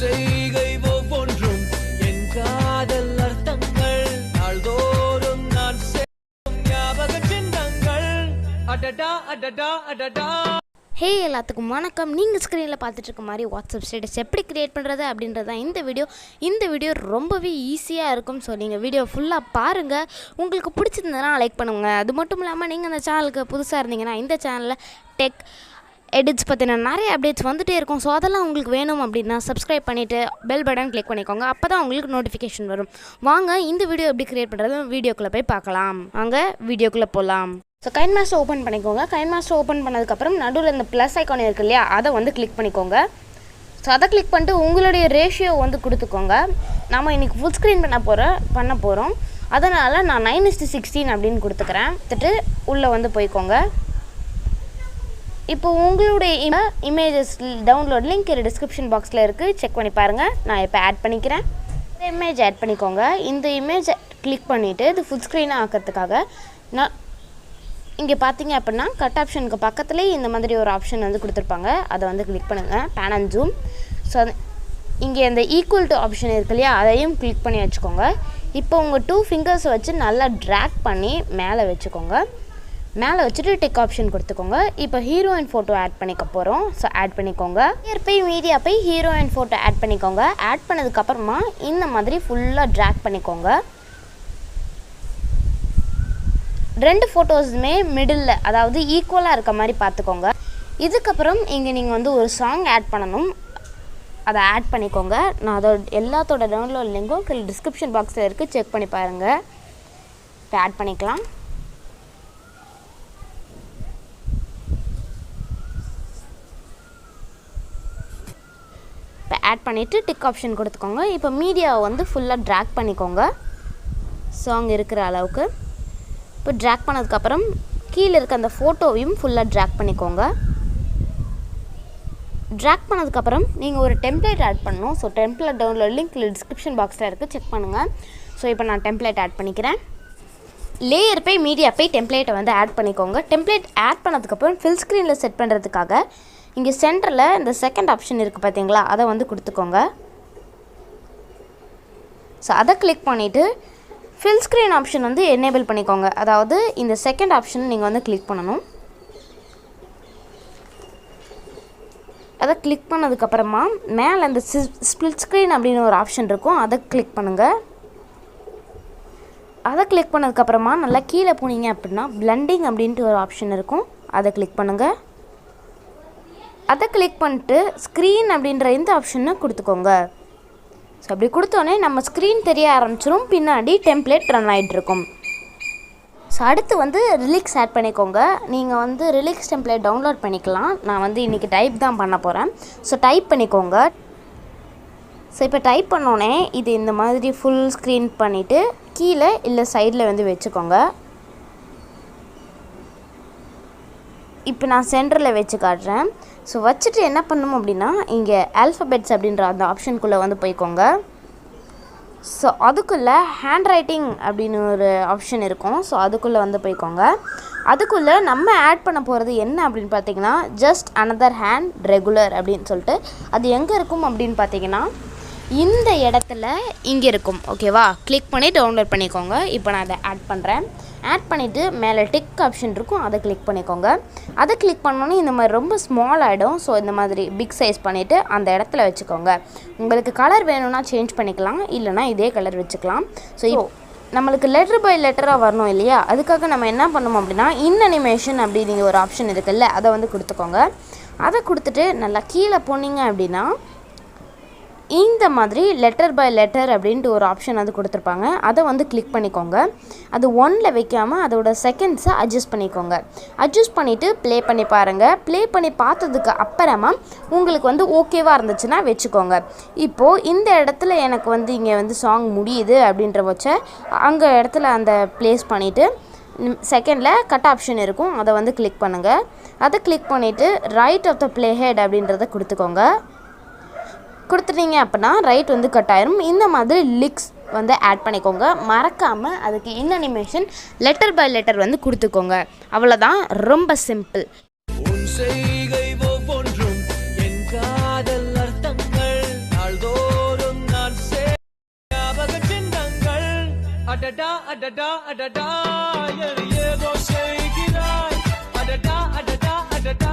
செய்கை ஒவ்வொன்றும் என் காதல் அர்த்தங்கள் நாள்தோறும் நான் செய்யும் ஞாபக சின்னங்கள் அடடா அடடா அடடா. ஹே எல்லாத்துக்கும் வணக்கம். நீங்கள் ஸ்க்ரீனில் பார்த்துட்டு இருக்க மாதிரி வாட்ஸ்அப் ஸ்டேட்டஸ் எப்படி க்ரியேட் பண்ணுறது அப்படின்றதான் இந்த வீடியோ ரொம்பவே ஈஸியாக இருக்கும். ஸோ நீங்கள் வீடியோ ஃபுல்லாக பாருங்கள். உங்களுக்கு பிடிச்சிருந்ததுன்னா லைக் பண்ணுங்கள். அது மட்டும் இல்லாமல் நீங்கள் அந்த சேனலுக்கு புதுசாக இருந்தீங்கன்னா இந்த சேனலில் டெக் எடிட்ஸ் பற்றின நிறைய அப்டேட்ஸ் வந்துகிட்டே இருக்கும். ஸோ அதெல்லாம் உங்களுக்கு வேணும் அப்படின்னா சப்ஸ்கிரைப் பண்ணிவிட்டு பெல் பட்டன் கிளிக் பண்ணிக்கோங்க. அப்போ தான் உங்களுக்கு நோட்டிஃபிகேஷன் வரும். வாங்க இந்த வீடியோ எப்படி க்ரியேட் பண்ணுறது வீடியோக்குள்ளே போய் பார்க்கலாம். வாங்க வீடியோக்குள்ளே போகலாம். ஸோ kinemaster ஓப்பன் பண்ணிக்கோங்க. kinemaster ஓப்பன் பண்ணதுக்கப்புறம் நடுவில் இந்த ப்ளஸ் ஐக்கான் இருக்குது இல்லையா, அதை வந்து கிளிக் பண்ணிக்கோங்க. ஸோ அதை கிளிக் பண்ணிட்டு உங்களுடைய ரேஷியோ வந்து கொடுத்துக்கோங்க. நம்ம இன்றைக்கி ஃபுல் ஸ்க்ரீன் பண்ண போகிறோம். அதனால் நான் 9:16 அப்படின்னு கொடுத்துக்கிறேன். கொடுத்துட்டு உள்ளே வந்து போய்க்கோங்க. இப்போ உங்களுடைய இமேஜஸ் டவுன்லோட் லிங்க் டிஸ்கிரிப்ஷன் பாக்ஸில் இருக்குது, செக் பண்ணி பாருங்கள். நான் இப்போ ஆட் பண்ணிக்கிறேன். இந்த இமேஜ் ஆட் பண்ணிக்கோங்க. இந்த இமேஜை கிளிக் பண்ணிவிட்டு இது ஃபுல் ஸ்க்ரீனாக ஆக்கிறதுக்காக நான் இங்கே பார்த்தீங்க அப்படின்னா கட் ஆப்ஷனுக்கு பக்கத்துலேயே இந்த மாதிரி ஒரு ஆப்ஷன் வந்து கொடுத்துருப்பாங்க. அதை வந்து கிளிக் பண்ணுங்கள், பேன் அண்ட் ஜூம். ஸோ இங்கே இந்த ஈக்குவல் டு ஆப்ஷன் இருக்கு இல்லையா, அதையும் கிளிக் பண்ணி வச்சுக்கோங்க. இப்போ உங்கள் 2 ஃபிங்கர்ஸை வச்சு நல்லா ட்ராக் பண்ணி மேலே வச்சுக்கோங்க. மேலே வச்சுட்டு டிக் ஆப்ஷன் கொடுத்துக்கோங்க. இப்போ ஹீரோயின் ஃபோட்டோ ஆட் பண்ணிக்க போகிறோம். ஸோ ஆட் பண்ணிக்கோங்க. மீடியா போய் ஹீரோயின் ஃபோட்டோ ஆட் பண்ணிக்கோங்க. ஆட் பண்ணதுக்கப்புறமா இந்த மாதிரி ஃபுல்லாக ட்ராக் பண்ணிக்கோங்க. 2 ஃபோட்டோஸுமே மிடில், அதாவது ஈக்குவலாக இருக்க மாதிரி பார்த்துக்கோங்க. இதுக்கப்புறம் இங்கே நீங்கள் வந்து ஒரு சாங் ஆட் பண்ணணும். அதை ஆட் பண்ணிக்கோங்க. நான் அதோட எல்லாத்தோட டவுன்லோட் லிங்கும் டிஸ்கிரிப்ஷன் பாக்ஸில் இருக்குது, செக் பண்ணி பாருங்கள். இப்போ ஆட் பண்ணிக்கலாம். இப்போ ஆட் பண்ணிவிட்டு டிக் ஆப்ஷன் கொடுத்துக்கோங்க. இப்போ மீடியாவை வந்து ஃபுல்லாக ட்ராக் பண்ணிக்கோங்க சாங் இருக்கிற அளவுக்கு. இப்போ ட்ராக் பண்ணதுக்கப்புறம் கீழே இருக்க அந்த ஃபோட்டோவையும் ஃபுல்லாக ட்ராக் பண்ணிக்கோங்க. ட்ராக் பண்ணதுக்கப்புறம் நீங்கள் ஒரு டெம்ப்ளேட் ஆட் பண்ணணும். So template download link description பாக்ஸில் இருக்குது, செக் பண்ணுங்கள். ஸோ இப்போ நான் டெம்ப்ளேட் ஆட் பண்ணிக்கிறேன். லேயர் போய் மீடியா போய் டெம்ப்ளேட்டை வந்து ஆட் பண்ணிக்கோங்க. டெம்ப்ளேட் ஆட் பண்ணதுக்கப்புறம் ஃபில் ஸ்க்ரீனில் செட் பண்ணுறதுக்காக இங்கே சென்டரில் இந்த செகண்ட் ஆப்ஷன் இருக்குது பார்த்தீங்களா, அதை வந்து கொடுத்துக்கோங்க. ஸோ அதை கிளிக் பண்ணிவிட்டு ஃபில் ஸ்க்ரீன் ஆப்ஷன் வந்து எனேபிள் பண்ணிக்கோங்க. அதாவது இந்த செகண்ட் ஆப்ஷன் நீங்கள் வந்து கிளிக் பண்ணணும். அதை கிளிக் பண்ணதுக்கப்புறமா மேலே அந்த ஸ்ப்ளிட் ஸ்க்ரீன் அப்படின்னு ஒரு ஆப்ஷன் இருக்கும், அதை கிளிக் பண்ணுங்கள். அதை கிளிக் பண்ணதுக்கப்புறமா நல்லா கீழே போனீங்க அப்படின்னா பிளண்டிங் அப்படின்ட்டு ஒரு ஆப்ஷன் இருக்கும், அதை கிளிக் பண்ணுங்கள். அதை கிளிக் பண்ணிட்டு ஸ்க்ரீன் அப்படின்ற இந்த ஆப்ஷனை கொடுத்துக்கோங்க. ஸோ அப்படி கொடுத்தோன்னே நம்ம ஸ்க்ரீன் தெரிய ஆரம்பிச்சிடும், பின்னாடி டெம்ப்ளேட் ரன் ஆகிட்டுருக்கும். ஸோ அடுத்து வந்து ரிலிக்ஸ் ஆட் பண்ணிக்கோங்க. நீங்கள் வந்து ரிலிக்ஸ் டெம்ப்ளேட் டவுன்லோட் பண்ணிக்கலாம். நான் வந்து இன்றைக்கி டைப் தான் பண்ண போகிறேன். ஸோ டைப் பண்ணிக்கோங்க. ஸோ இப்போ டைப் பண்ணோன்னே இது இந்த மாதிரி ஃபுல் ஸ்க்ரீன் பண்ணிவிட்டு கீழே இல்லை சைடில் வந்து வச்சுக்கோங்க. இப்போ நான் சென்டரில் வச்சு காட்டுறேன். ஸோ வச்சுட்டு என்ன பண்ணணும் அப்படின்னா இங்கே ஆல்ஃபபெட்ஸ் அப்படின்ற அந்த ஆப்ஷனுக்குள்ளே வந்து போய்க்கோங்க. ஸோ அதுக்குள்ளே ஹேண்ட் ரைட்டிங் அப்படின்னு ஒரு ஆப்ஷன் இருக்கும். ஸோ அதுக்குள்ளே வந்து போய்க்கோங்க. அதுக்குள்ளே நம்ம ஆட் பண்ண போகிறது என்ன அப்படின்னு பார்த்தீங்கன்னா ஜஸ்ட் அனதர் ஹேண்ட் ரெகுலர் அப்படின்னு சொல்லிட்டு அது எங்கே இருக்கும் அப்படின்னு பார்த்தீங்கன்னா இந்த இடத்துல இங்கே இருக்கும். ஓகேவா, கிளிக் பண்ணி டவுன்லோட் பண்ணிக்கோங்க. இப்போ நான் அதை ஆட் பண்ணுறேன். ஆட் பண்ணிவிட்டு மேலே டிக் ஆப்ஷன் இருக்கும், அதை கிளிக் பண்ணிக்கோங்க. அதை கிளிக் பண்ணோன்னே இந்த மாதிரி ரொம்ப ஸ்மால் ஆகிடும். ஸோ இந்த மாதிரி பிக் சைஸ் பண்ணிவிட்டு அந்த இடத்துல வச்சுக்கோங்க. உங்களுக்கு கலர் வேணும்னா சேஞ்ச் பண்ணிக்கலாம், இல்லைனா இதே கலர் வச்சுக்கலாம். ஸோ நம்மளுக்கு லெட்டர் பை லெட்டராக வரணும் இல்லையா, அதுக்காக நம்ம என்ன பண்ணணும் அப்படின்னா அனிமேஷன் அப்படிங்கிற ஒரு ஆப்ஷன் இருக்குல்ல, அதை வந்து கொடுத்துக்கோங்க. அதை கொடுத்துட்டு நல்லா கீழே போனீங்க அப்படின்னா இந்த மாதிரி லெட்டர் பை லெட்டர் அப்படின்ட்டு ஒரு ஆப்ஷன் வந்து கொடுத்துருப்பாங்க, அதை வந்து கிளிக் பண்ணிக்கோங்க. அது 1ல் வைக்காமல் அதோட செகண்ட்ஸை அட்ஜஸ்ட் பண்ணிக்கோங்க. அட்ஜஸ்ட் பண்ணிவிட்டு ப்ளே பண்ணி பாருங்கள். ப்ளே பண்ணி பார்த்ததுக்கு அப்புறமா உங்களுக்கு வந்து ஓகேவாக இருந்துச்சுன்னா வச்சுக்கோங்க. இப்போது இந்த இடத்துல எனக்கு வந்து இங்கே வந்து சாங் முடியுது அப்படின்ற பட்ச அங்கே இடத்துல அந்த ப்ளேஸ் பண்ணிவிட்டு செகண்டில் கட் ஆப்ஷன் இருக்கும், அதை வந்து கிளிக் பண்ணுங்கள். அதை கிளிக் பண்ணிவிட்டு right of the play head அப்படின்றத கொடுத்துக்கோங்க. கொடுத்துட்டீங்க அப்படின்னா ரைட் வந்து கட் ஆயிரும். இந்த மாதிரி லிக்ஸ் வந்து ஆட் பண்ணிக்கோங்க. மறக்காமல் அதுக்கு அனிமேஷன் லெட்டர் பை லெட்டர் வந்து கொடுத்துக்கோங்க. அவ்வளோதான், ரொம்ப சிம்பிள். உன் செய்கை ஒவ்வொன்றும் என் காதல் அர்த்தங்கள் நாள்தோறும் அடடா அடடா அடடா ஏதோ செய்கிறாய் அடடா அடடா அடடா